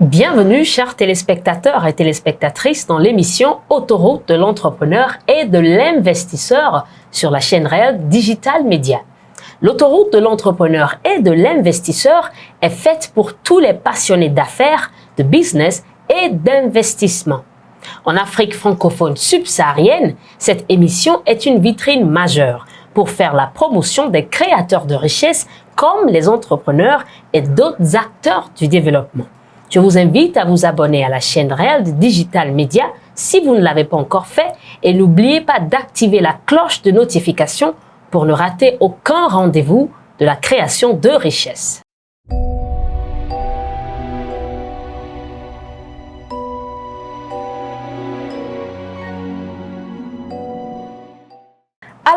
Bienvenue, chers téléspectateurs et téléspectatrices, dans l'émission Autoroute de l'entrepreneur et de l'investisseur sur la chaîne réelle Digital Média. L'autoroute de l'entrepreneur et de l'investisseur est faite pour tous les passionnés d'affaires, de business et d'investissement. En Afrique francophone subsaharienne, cette émission est une vitrine majeure pour faire la promotion des créateurs de richesses comme les entrepreneurs et d'autres acteurs du développement. Je vous invite à vous abonner à la chaîne réelle de Digital Média si vous ne l'avez pas encore fait et n'oubliez pas d'activer la cloche de notification pour ne rater aucun rendez-vous de la création de richesses.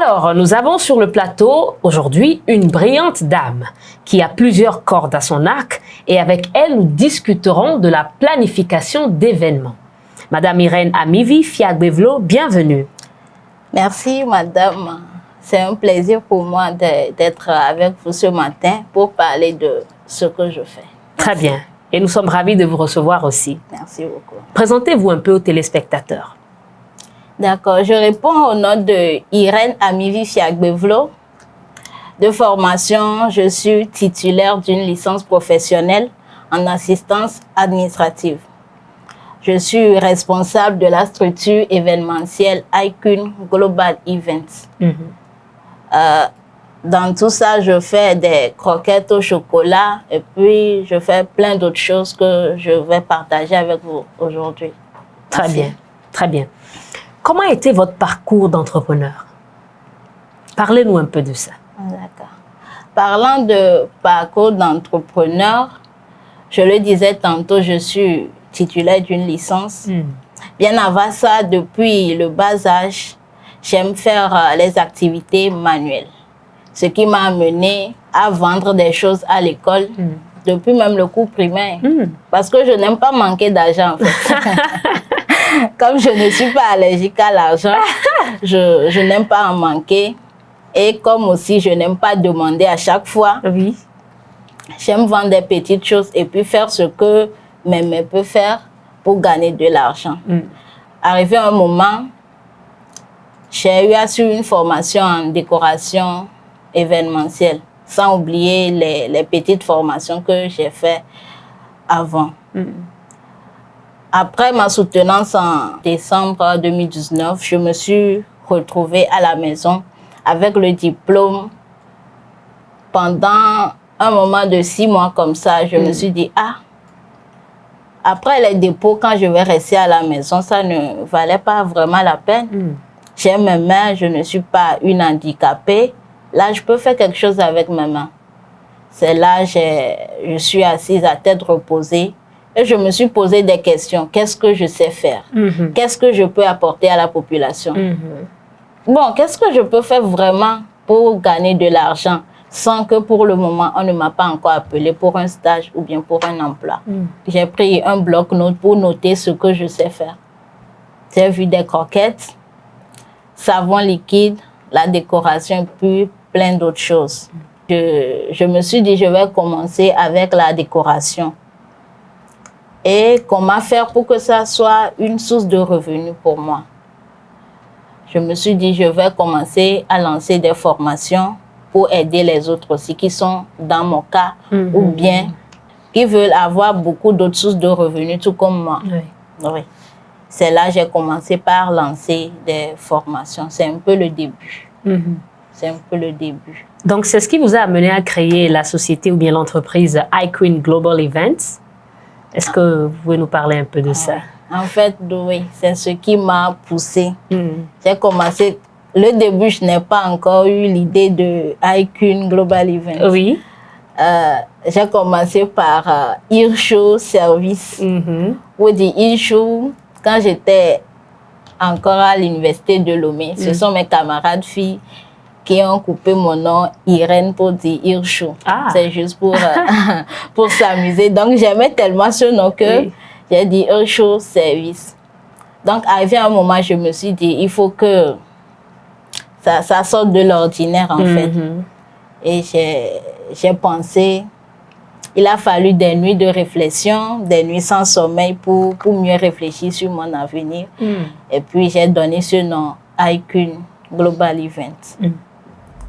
Alors, nous avons sur le plateau aujourd'hui une brillante dame qui a plusieurs cordes à son arc et avec elle, nous discuterons de la planification d'événements. Madame Irène Amivi Fiagbevlo, bienvenue. Merci, madame. C'est un plaisir pour moi d'être avec vous ce matin pour parler de ce que je fais. Merci. Très bien. Et nous sommes ravis de vous recevoir aussi. Merci beaucoup. Présentez-vous un peu aux téléspectateurs. D'accord, je réponds au nom de Irène Amivi Fiagbevlo. De formation, je suis titulaire d'une licence professionnelle en assistance administrative. Je suis responsable de la structure événementielle Icon Global Events. Dans tout ça, je fais des croquettes au chocolat et puis je fais plein d'autres choses que je vais partager avec vous aujourd'hui. Très bien, très bien. Comment a été votre parcours d'entrepreneur? Parlez-nous un peu de ça. D'accord. Parlant de parcours d'entrepreneur, je le disais tantôt, je suis titulaire d'une licence. Bien avant ça, depuis le bas âge, j'aime faire les activités manuelles. Ce qui m'a amené à vendre des choses à l'école, depuis même le cours primaire. Parce que je n'aime pas manquer d'argent, en fait. Comme je ne suis pas allergique à l'argent, je n'aime pas en manquer. Et comme aussi je n'aime pas demander à chaque fois, oui. J'aime vendre des petites choses et puis faire ce que mes mains peuvent faire pour gagner de l'argent. Arrivé un moment, j'ai eu à suivre une formation en décoration événementielle, sans oublier les petites formations que j'ai faites avant. Après ma soutenance en décembre 2019, je me suis retrouvée à la maison avec le diplôme. Pendant un moment de 6 mois comme ça, je me suis dit, après les dépôts, quand je vais rester à la maison, ça ne valait pas vraiment la peine. J'ai mes mains, je ne suis pas une handicapée. Là, je peux faire quelque chose avec mes mains. C'est là que je suis assise à tête reposée. Et je me suis posé des questions. Qu'est-ce que je sais faire? Qu'est-ce que je peux apporter à la population? Bon, qu'est-ce que je peux faire vraiment pour gagner de l'argent sans que pour le moment, on ne m'a pas encore appelé pour un stage ou bien pour un emploi? J'ai pris un bloc-notes pour noter ce que je sais faire. J'ai vu des croquettes, savon liquide, la décoration, puis plein d'autres choses. Je me suis dit, je vais commencer avec la décoration. Et comment faire pour que ça soit une source de revenus pour moi. Je me suis dit, je vais commencer à lancer des formations pour aider les autres aussi qui sont dans mon cas ou bien qui veulent avoir beaucoup d'autres sources de revenus tout comme moi. Oui. C'est là que j'ai commencé par lancer des formations. C'est un peu le début. C'est un peu le début. Donc, c'est ce qui vous a amené à créer la société ou bien l'entreprise Icon Global Events. Est-ce que vous pouvez nous parler un peu de ça? En fait, oui, c'est ce qui m'a poussée. J'ai commencé, le début, je n'ai pas encore eu l'idée de Icon Global Events. Oui. J'ai commencé par Earshow Service. Ou dit Earshow, quand j'étais encore à l'université de Lomé, ce sont mes camarades filles qui ont coupé mon nom Irène pour dire Earshow. C'est juste pour s'amuser. Donc, j'aimais tellement ce nom que j'ai dit Earshow Service. Donc, arrivé à un moment, je me suis dit, il faut que ça sorte de l'ordinaire, en fait. Et j'ai pensé il a fallu des nuits de réflexion, des nuits sans sommeil pour mieux réfléchir sur mon avenir. Et puis, j'ai donné ce nom, iQueen Global Event.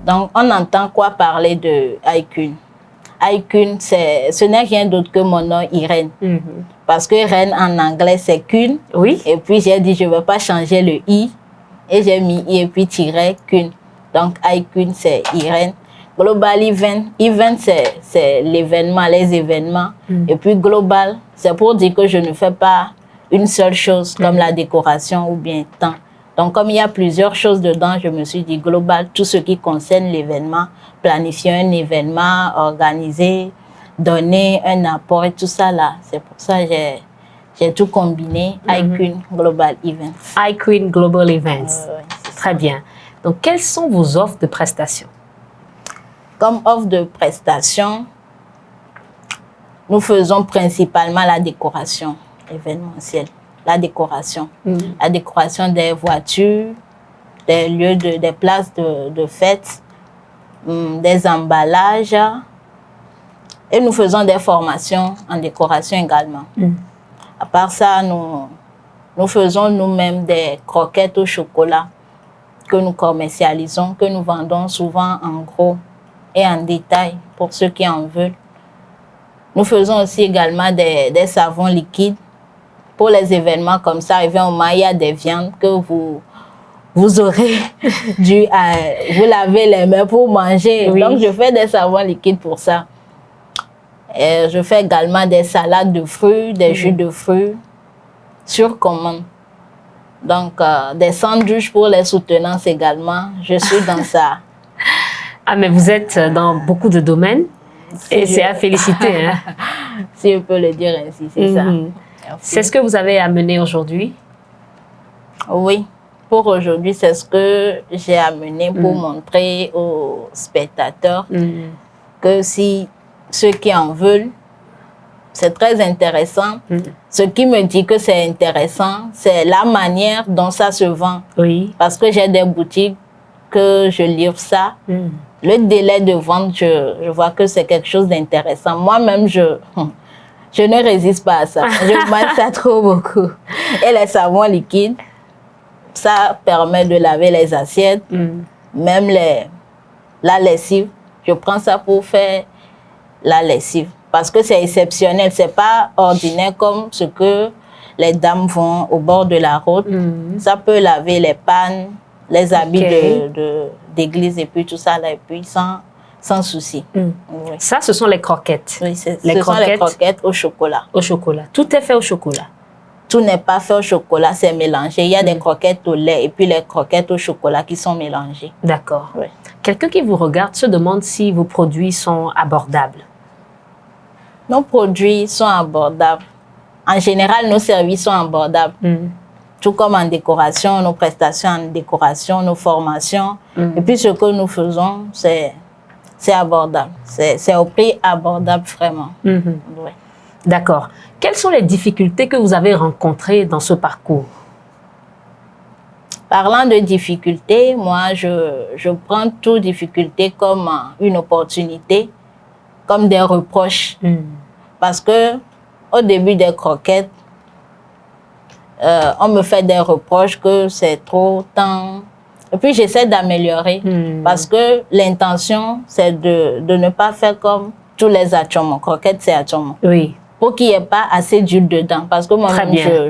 Donc, on entend quoi parler de iQueen? iQueen, ce n'est rien d'autre que mon nom, Irène. Parce que Reine en anglais, c'est Queen. Oui. Et puis, j'ai dit, je ne veux pas changer le I. Et j'ai mis I et puis tiré Queen. Donc, iQueen, c'est Irène. Global Event, c'est l'événement, les événements. Et puis global, c'est pour dire que je ne fais pas une seule chose comme la décoration ou bien tant. Donc comme il y a plusieurs choses dedans, je me suis dit global, tout ce qui concerne l'événement, planifier un événement, organiser, donner un apport et tout ça là. C'est pour ça que j'ai tout combiné, iQueen Global Events. iQueen Global Events. Très bien. Donc quelles sont vos offres de prestations? Comme offre de prestation, nous faisons principalement la décoration événementielle. La décoration des voitures, des lieux, des places de fête, des emballages. Et nous faisons des formations en décoration également. À part ça, nous faisons nous-mêmes des croquettes au chocolat que nous commercialisons, que nous vendons souvent en gros et en détail pour ceux qui en veulent. Nous faisons aussi également des savons liquides pour les événements comme ça. Il y a des viandes que vous aurez dû vous laver les mains pour manger. Oui. Donc, je fais des savons liquides pour ça. Et je fais également des salades de fruits, des jus de fruits sur commande. Donc, des sandwichs pour les soutenances également. Je suis dans ça. Ah, mais vous êtes dans beaucoup de domaines et c'est à féliciter. Hein? Si je peux le dire ainsi, c'est ça. C'est ce que vous avez amené aujourd'hui? Oui, pour aujourd'hui, c'est ce que j'ai amené pour montrer aux spectateurs que si ceux qui en veulent, c'est très intéressant. Ce qui me dit que c'est intéressant, c'est la manière dont ça se vend. Oui. Parce que j'ai des boutiques que je livre ça. Le délai de vente, je vois que c'est quelque chose d'intéressant. Moi-même, je ne résiste pas à ça. Je mange ça trop beaucoup. Et les savons liquides, ça permet de laver les assiettes, même la lessive. Je prends ça pour faire la lessive. Parce que c'est exceptionnel. C'est pas ordinaire comme ce que les dames font au bord de la route. Ça peut laver les pannes, les habits d'église et puis tout ça là, et puis sans souci. Oui. Ça, ce sont les croquettes. Oui, ce sont les croquettes au chocolat. Au chocolat. Tout est fait au chocolat. Tout n'est pas fait au chocolat, c'est mélangé. Il y a des croquettes au lait et puis les croquettes au chocolat qui sont mélangées. D'accord. Oui. Quelqu'un qui vous regarde se demande si vos produits sont abordables. Nos produits sont abordables. En général, nos services sont abordables. Tout comme en décoration, nos prestations en décoration, nos formations. Et puis ce que nous faisons, c'est abordable. C'est au prix abordable vraiment. Oui. D'accord. Quelles sont les difficultés que vous avez rencontrées dans ce parcours? Parlant de difficultés, moi, je prends toute difficulté comme une opportunité, comme des reproches. Parce que au début des croquettes, on me fait des reproches que c'est trop temps. Et puis, j'essaie d'améliorer parce que l'intention, c'est de ne pas faire comme tous les atchomos. Croquettes, c'est atchomos. Oui. Pour qu'il n'y ait pas assez d'huile dedans. Parce que moi,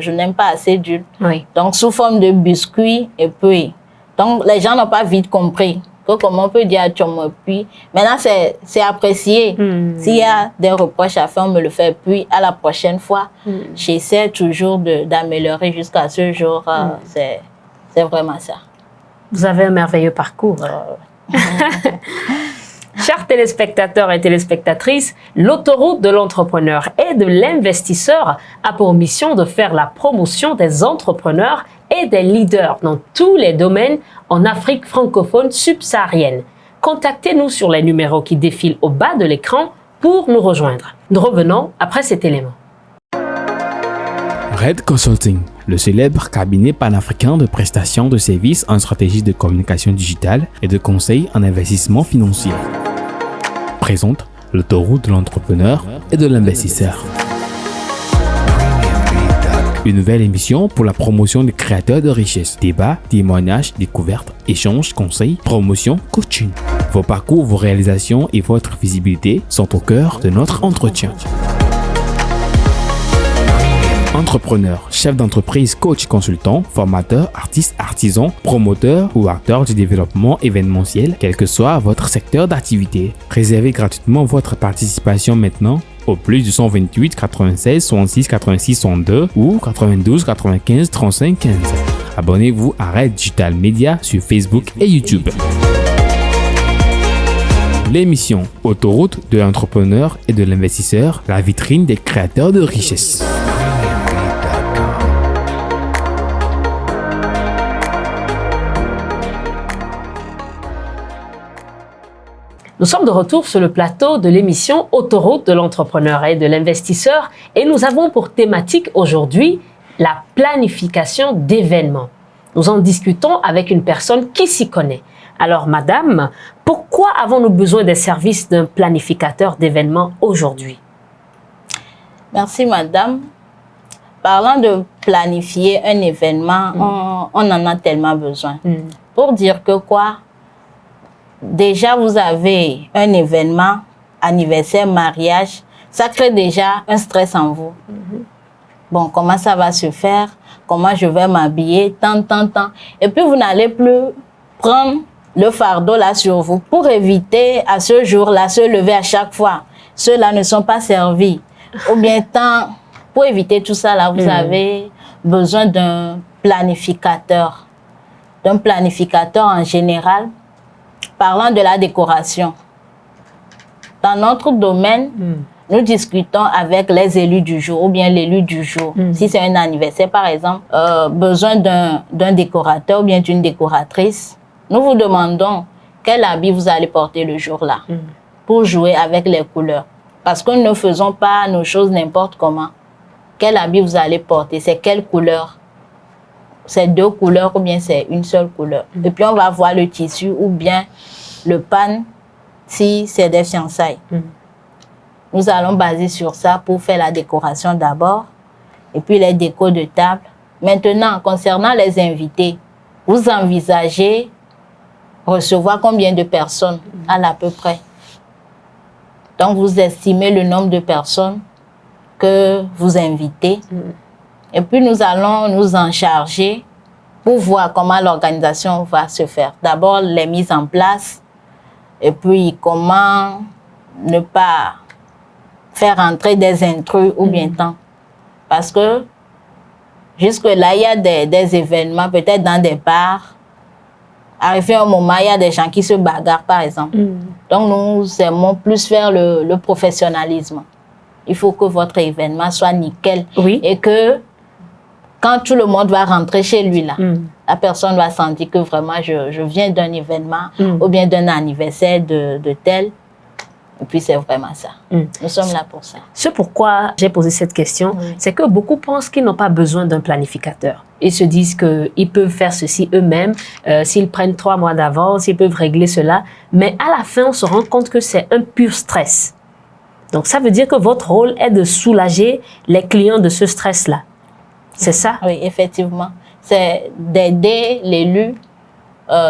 je n'aime pas assez d'huile. Oui. Donc, sous forme de biscuits et puis. Donc, les gens n'ont pas vite compris que comment on peut dire atchomo. Puis, maintenant, c'est apprécié. S'il y a des reproches à faire, on me le fait. Puis, à la prochaine fois, j'essaie toujours d'améliorer jusqu'à ce jour. C'est vraiment ça. Vous avez un merveilleux parcours. Chers téléspectateurs et téléspectatrices, l'autoroute de l'entrepreneur et de l'investisseur a pour mission de faire la promotion des entrepreneurs et des leaders dans tous les domaines en Afrique francophone subsaharienne. Contactez-nous sur les numéros qui défilent au bas de l'écran pour nous rejoindre. Nous revenons après cet élément. Red Consulting, le célèbre cabinet panafricain de prestations de services en stratégie de communication digitale et de conseil en investissement financier, présente l'autoroute de l'entrepreneur et de l'investisseur. Une nouvelle émission pour la promotion des créateurs de richesse. Débats, témoignages, découvertes, échanges, conseils, promotion, coaching. Vos parcours, vos réalisations et votre visibilité sont au cœur de notre entretien. Entrepreneur, chef d'entreprise, coach, consultant, formateur, artiste, artisan, promoteur ou acteur du développement événementiel, quel que soit votre secteur d'activité. Réservez gratuitement votre participation maintenant au plus du 128 96 66 86 62 ou 92 95 35 15. Abonnez-vous à Red Digital Media sur Facebook et YouTube. L'émission Autoroute de l'entrepreneur et de l'investisseur, la vitrine des créateurs de richesse. Nous sommes de retour sur le plateau de l'émission Autoroute de l'entrepreneur et de l'investisseur et nous avons pour thématique aujourd'hui la planification d'événements. Nous en discutons avec une personne qui s'y connaît. Alors madame, pourquoi avons-nous besoin des services d'un planificateur d'événements aujourd'hui? Merci madame. Parlant de planifier un événement, on en a tellement besoin. Pour dire que quoi? Déjà, vous avez un événement, anniversaire, mariage, ça crée déjà un stress en vous. Bon, comment ça va se faire? Comment je vais m'habiller? Tant. Et puis, vous n'allez plus prendre le fardeau là sur vous pour éviter à ce jour-là, se lever à chaque fois. Ceux-là ne sont pas servis. Ou bien, pour éviter tout ça là, vous avez besoin d'un planificateur. D'un planificateur en général. Parlant de la décoration, dans notre domaine, nous discutons avec les élus du jour ou bien l'élu du jour. Si c'est un anniversaire, par exemple, besoin d'un décorateur ou bien d'une décoratrice, nous vous demandons quel habit vous allez porter le jour-là pour jouer avec les couleurs. Parce que nous ne faisons pas nos choses n'importe comment. Quel habit vous allez porter? C'est quelle couleur? C'est 2 couleurs ou bien c'est une seule couleur. Et puis on va voir le tissu ou bien le pan si c'est des fiançailles. Nous allons baser sur ça pour faire la décoration d'abord et puis les décos de table. Maintenant, concernant les invités, vous envisagez recevoir combien de personnes à l'à peu près? Donc vous estimez le nombre de personnes que vous invitez. Et puis, nous allons nous en charger pour voir comment l'organisation va se faire. D'abord, les mises en place et puis comment ne pas faire entrer des intrus ou bien tant. Parce que jusque-là, il y a des événements, peut-être dans des bars. Arrivé un moment, il y a des gens qui se bagarrent, par exemple. Donc, nous aimons plus faire le professionnalisme. Il faut que votre événement soit nickel et que quand tout le monde va rentrer chez lui, là, la personne va sentir que vraiment je viens d'un événement ou bien d'un anniversaire de tel. Et puis, c'est vraiment ça. Nous sommes là pour ça. C'est pourquoi j'ai posé cette question. C'est que beaucoup pensent qu'ils n'ont pas besoin d'un planificateur. Ils se disent qu'ils peuvent faire ceci eux-mêmes, s'ils prennent 3 mois d'avance, ils peuvent régler cela. Mais à la fin, on se rend compte que c'est un pur stress. Donc, ça veut dire que votre rôle est de soulager les clients de ce stress-là. C'est ça? Oui, effectivement. C'est d'aider l'élu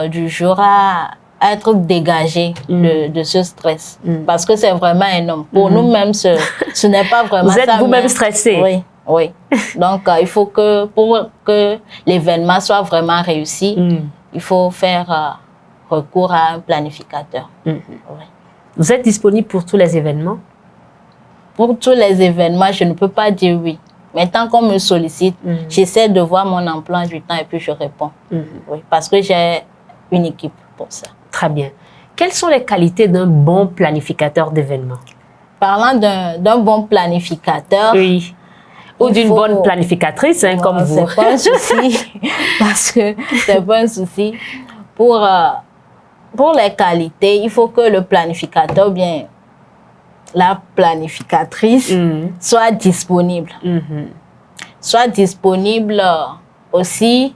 du jour à être dégagé de ce stress. Parce que c'est vraiment énorme. Pour nous-mêmes, ce n'est pas vraiment ça. Vous êtes vous-même stressé? Oui. Donc, il faut que pour que l'événement soit vraiment réussi, il faut faire recours à un planificateur. Vous êtes disponible pour tous les événements? Pour tous les événements, je ne peux pas dire oui. Mais tant qu'on me sollicite, j'essaie de voir mon emploi du temps et puis je réponds. Oui, parce que j'ai une équipe pour ça. Très bien. Quelles sont les qualités d'un bon planificateur d'événements? Parlant d'un bon planificateur... Oui. Ou d'une bonne planificatrice, comme vous. C'est pas un souci. Parce que c'est pas un souci. Pour les qualités, il faut que le planificateur ou bien la planificatrice soit disponible. Soit disponible aussi,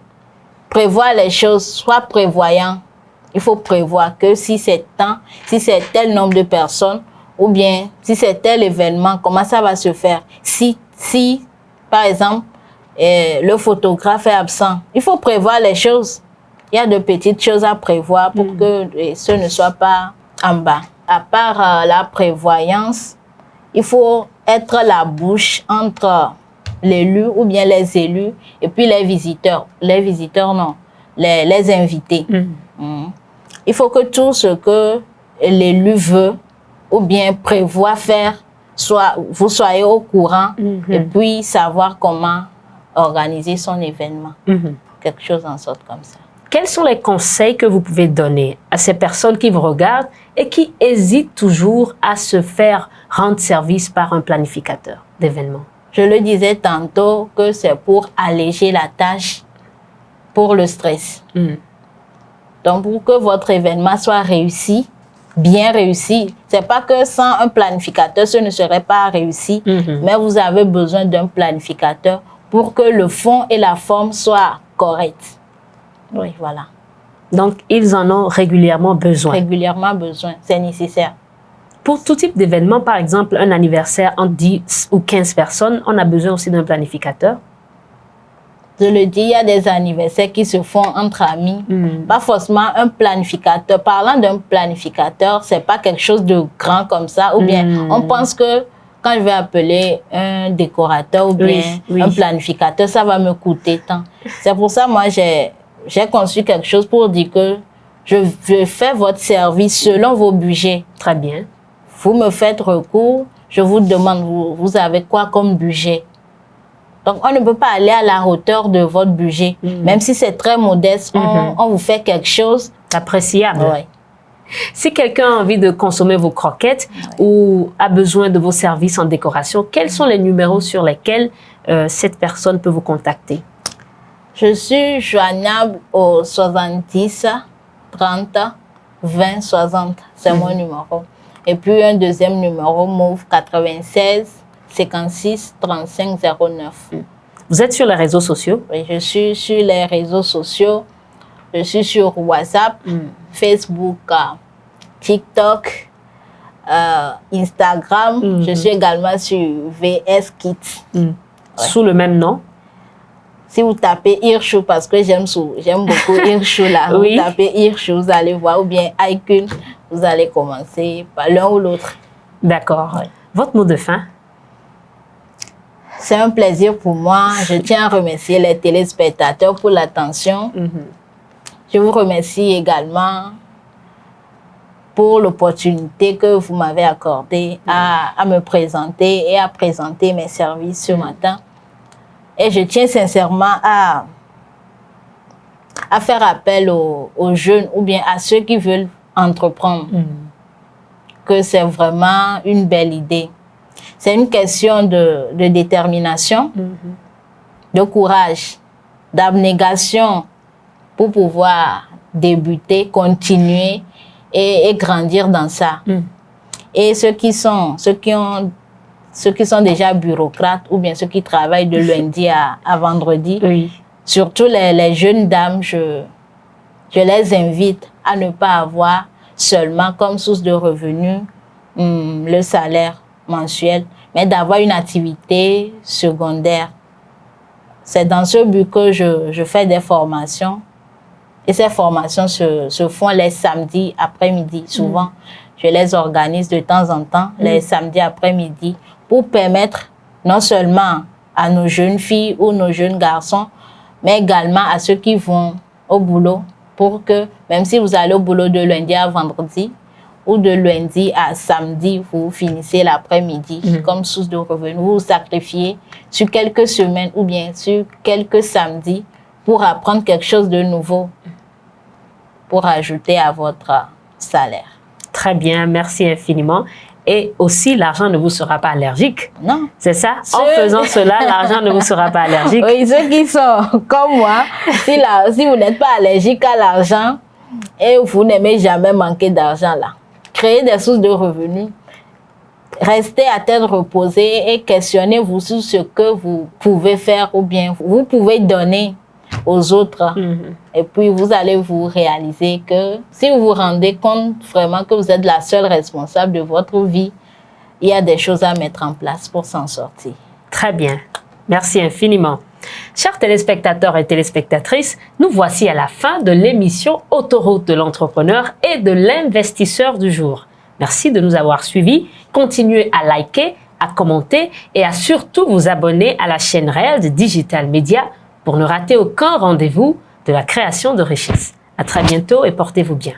prévoir les choses, soit prévoyant. Il faut prévoir que si c'est tel nombre de personnes, Ou bien, si c'est tel événement, comment ça va se faire? Si par exemple, le photographe est absent, il faut prévoir les choses. Il y a de petites choses à prévoir pour que ce ne soit pas en bas. À part la prévoyance, il faut être la bouche entre l'élu ou bien les élus et puis les visiteurs. Les visiteurs, non, les invités. Il faut que tout ce que l'élu veut ou bien prévoit faire, vous soyez au courant et puis savoir comment organiser son événement. Quelque chose en sorte comme ça. Quels sont les conseils que vous pouvez donner à ces personnes qui vous regardent et qui hésitent toujours à se faire rendre service par un planificateur d'événements? Je le disais tantôt que c'est pour alléger la tâche, pour le stress. Donc, pour que votre événement soit réussi, bien réussi, c'est pas que sans un planificateur, ce ne serait pas réussi, mais vous avez besoin d'un planificateur pour que le fond et la forme soient corrects. Oui, voilà. Donc, ils en ont régulièrement besoin. Régulièrement besoin, c'est nécessaire. Pour tout type d'événement, par exemple, un anniversaire entre 10 ou 15 personnes, on a besoin aussi d'un planificateur. Je le dis, il y a des anniversaires qui se font entre amis. Pas forcément un planificateur. Parlant d'un planificateur, c'est pas quelque chose de grand comme ça. Ou bien, on pense que quand je vais appeler un décorateur ou bien un planificateur, ça va me coûter tant. C'est pour ça, moi, j'ai conçu quelque chose pour dire que je fais votre service selon vos budgets. Très bien. Vous me faites recours, je vous demande, vous avez quoi comme budget? Donc, on ne peut pas aller à la hauteur de votre budget. Même si c'est très modeste, on vous fait quelque chose d'appréciable. Ouais. Si quelqu'un a envie de consommer vos croquettes ou a besoin de vos services en décoration, quels sont les numéros sur lesquels cette personne peut vous contacter? Je suis joignable au 70 30 20 60. C'est mon numéro. Et puis un deuxième numéro, Move 96 56 35 09. Vous êtes sur les réseaux sociaux? Oui, je suis sur les réseaux sociaux. Je suis sur WhatsApp, Facebook, TikTok, Instagram. Je suis également sur VS Kids. Sous le même nom? Si vous tapez Hirschou, parce que j'aime beaucoup Hirschou là, vous tapez Hirschou, vous allez voir, ou bien iCune, vous allez commencer par l'un ou l'autre. D'accord. Votre mot de fin? C'est un plaisir pour moi. Je tiens à remercier les téléspectateurs pour l'attention. Je vous remercie également pour l'opportunité que vous m'avez accordée à me présenter et à présenter mes services ce matin. Et je tiens sincèrement à faire appel aux jeunes ou bien à ceux qui veulent entreprendre. Que c'est vraiment une belle idée. C'est une question de détermination, de courage, d'abnégation pour pouvoir débuter, continuer et grandir dans ça. Et ceux qui sont déjà bureaucrates ou bien ceux qui travaillent de lundi à vendredi, surtout les jeunes dames, je les invite à ne pas avoir seulement comme source de revenus le salaire mensuel, mais d'avoir une activité secondaire. C'est dans ce but que je fais des formations. Et ces formations se font les samedis après-midi. Souvent, je les organise de temps en temps, les samedis après-midi, pour permettre non seulement à nos jeunes filles ou nos jeunes garçons, mais également à ceux qui vont au boulot, pour que, même si vous allez au boulot de lundi à vendredi, ou de lundi à samedi, vous finissez l'après-midi comme source de revenus. Vous vous sacrifiez sur quelques semaines ou bien sur quelques samedis pour apprendre quelque chose de nouveau, pour ajouter à votre salaire. Très bien, merci infiniment. Et aussi, l'argent ne vous sera pas allergique. Non. C'est ça? En faisant cela, l'argent ne vous sera pas allergique. Oui, ceux qui sont comme moi, si vous n'êtes pas allergique à l'argent et vous n'aimez jamais manquer d'argent là, créez des sources de revenus, restez à tête reposée et questionnez-vous sur ce que vous pouvez faire ou bien vous pouvez donner aux autres. Et puis, vous allez vous réaliser que si vous vous rendez compte vraiment que vous êtes la seule responsable de votre vie, il y a des choses à mettre en place pour s'en sortir. Très bien. Merci infiniment. Chers téléspectateurs et téléspectatrices, nous voici à la fin de l'émission Autoroute de l'entrepreneur et de l'investisseur du jour. Merci de nous avoir suivis. Continuez à liker, à commenter et à surtout vous abonner à la chaîne réelle de Digital Media pour ne rater aucun rendez-vous de la création de richesse. À très bientôt et portez-vous bien.